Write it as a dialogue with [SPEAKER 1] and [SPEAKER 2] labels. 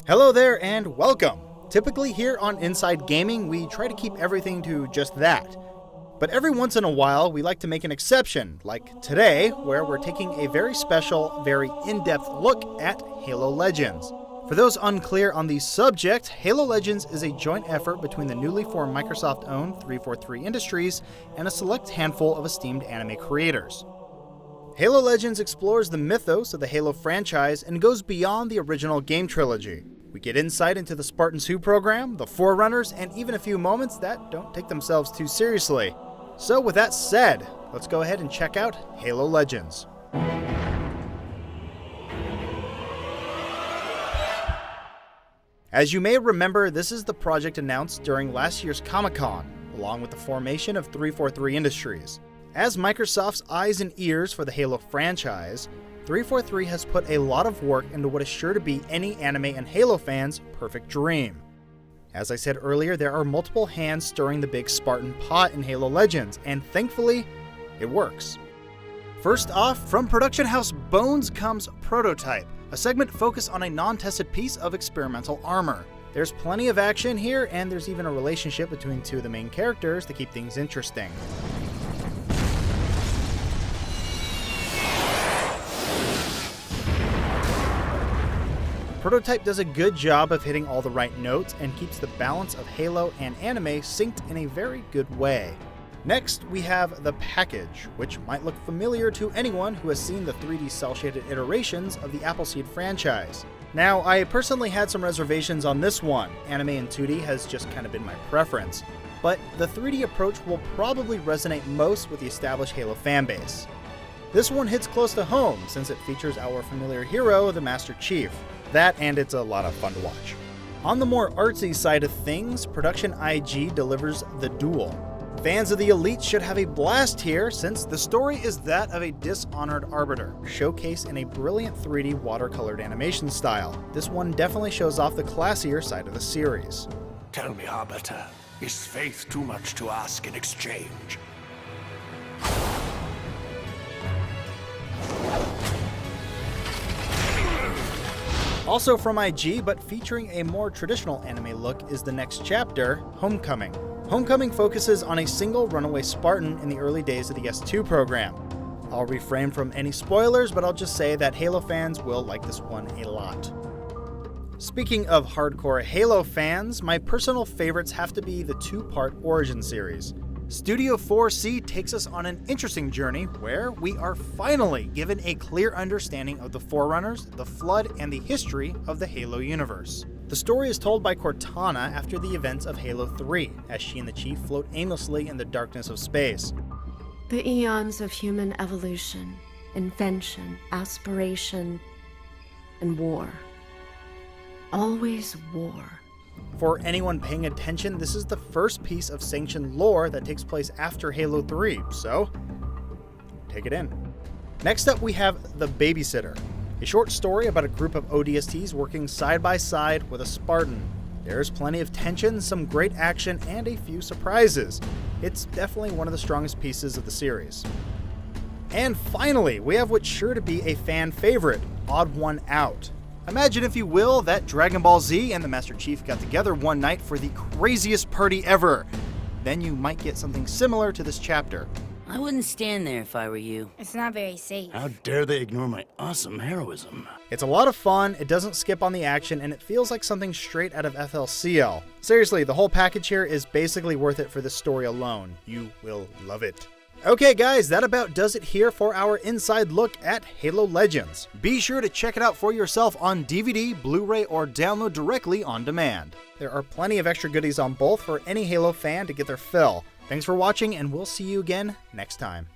[SPEAKER 1] Hello there and welcome! Typically here on Inside Gaming, we try to keep everything to just that. But every once in a while, we like to make an exception, like today, where we're taking a very special, very in-depth look at Halo Legends. For those unclear on the subject, Halo Legends is a joint effort between the newly formed Microsoft-owned 343 Industries and a select handful of esteemed anime creators. Halo Legends explores the mythos of the Halo franchise and goes beyond the original game trilogy. We get insight into the Spartans Who program, the Forerunners, and even a few moments that don't take themselves too seriously. So with that said, let's go ahead and check out Halo Legends. As you may remember, this is the project announced during last year's Comic-Con, along with the formation of 343 Industries. As Microsoft's eyes and ears for the Halo franchise, 343 has put a lot of work into what is sure to be any anime and Halo fans' perfect dream. As I said earlier, there are multiple hands stirring the big Spartan pot in Halo Legends, and thankfully, it works. First off, from production house Bones comes Prototype, a segment focused on a non-tested piece of experimental armor. There's plenty of action here, and there's even a relationship between two of the main characters to keep things interesting. Prototype does a good job of hitting all the right notes and keeps the balance of Halo and anime synced in a very good way. Next, we have The Package, which might look familiar to anyone who has seen the 3D cel-shaded iterations of the Appleseed franchise. Now, I personally had some reservations on this one. Anime in 2D has just kind of been my preference, but the 3D approach will probably resonate most with the established Halo fanbase. This one hits close to home since it features our familiar hero, the Master Chief. That, and it's a lot of fun to watch. On the more artsy side of things, Production IG delivers The Duel. Fans of the Elite should have a blast here, since the story is that of a dishonored arbiter, showcased in a brilliant 3D watercolored animation style. This one definitely shows off the classier side of the series.
[SPEAKER 2] Tell me, Arbiter, is faith too much to ask in exchange?
[SPEAKER 1] Also from IG, but featuring a more traditional anime look, is the next chapter, Homecoming. Homecoming focuses on a single runaway Spartan in the early days of the S2 program. I'll refrain from any spoilers, but I'll just say that Halo fans will like this one a lot. Speaking of hardcore Halo fans, my personal favorites have to be the two-part Origin series. Studio 4C takes us on an interesting journey where we are finally given a clear understanding of the Forerunners, the Flood, and the history of the Halo universe. The story is told by Cortana after the events of Halo 3, as she and the Chief float aimlessly in the darkness of space.
[SPEAKER 3] The eons of human evolution, invention, aspiration, and war. Always war.
[SPEAKER 1] For anyone paying attention, this is the first piece of sanctioned lore that takes place after Halo 3, so take it in. Next up we have The Babysitter, a short story about a group of ODSTs working side by side with a Spartan. There's plenty of tension, some great action, and a few surprises. It's definitely one of the strongest pieces of the series. And finally, we have what's sure to be a fan favorite, Odd One Out. Imagine, if you will, that Dragon Ball Z and the Master Chief got together one night for the craziest party ever. Then you might get something similar to this chapter.
[SPEAKER 4] I wouldn't stand there if I were you.
[SPEAKER 5] It's not very safe.
[SPEAKER 2] How dare they ignore my awesome heroism?
[SPEAKER 1] It's a lot of fun, it doesn't skip on the action, and it feels like something straight out of FLCL. Seriously, the whole package here is basically worth it for the story alone. You will love it. Okay guys, that about does it here for our inside look at Halo Legends. Be sure to check it out for yourself on DVD, Blu-ray, or download directly on demand. There are plenty of extra goodies on both for any Halo fan to get their fill. Thanks for watching, and we'll see you again next time.